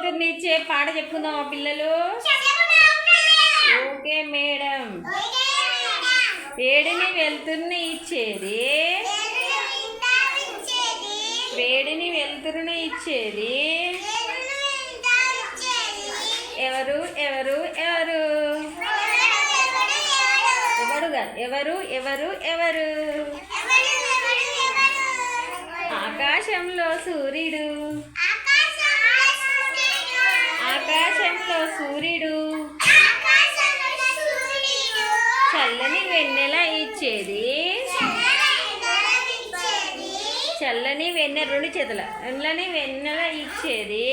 వెలుతురునిచ్చే పాట చెప్పుకుందామా పిల్లలు? Okay madam. వేడిని వెలుతురుని ఇచ్చేది, వేడిని వెలుతురుని ఇచ్చేది ఎవరు ఎవరు ఎవరు? ఎవరుగా ఎవరు ఎవరు ఎవరు? ఆకాశంలో సూర్యుడు, ఆకాశంలో సూర్యుడు చల్లని వెన్నెల ఇచ్చేది, చల్లని వెన్నెల రెండు చేతుల చల్లని వెన్నెల ఇచ్చేది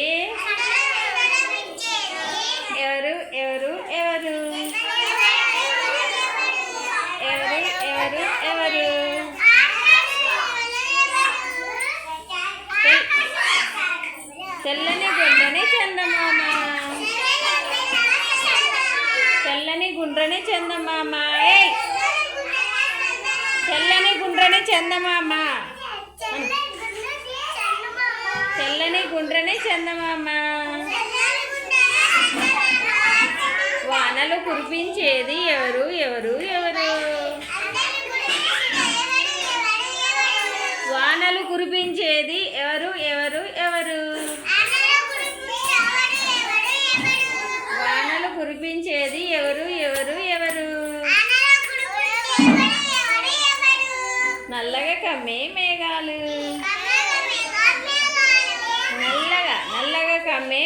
ఎవరు ఎవరు ఎవరు? ఎవరు ఎవరు ఎవరు? తెల్లని గుండ్రని చందమామ, తెల్లని గుండ్రని చందమామ, తెల్లని గుండ్రని చందమామ, తెల్లని గుండ్రని చందమామ వానలు కురిపించేది ఎవరు ఎవరు ఎవరు? వానలు కురిపించేది ఎవరు ఎవరు ఎవరు? వానలు కురిపించేది ఎవరు ఎవరు ఎవరు? నల్లగా కమ్మే మేఘాలు, నల్లగా నల్లగా కమ్మే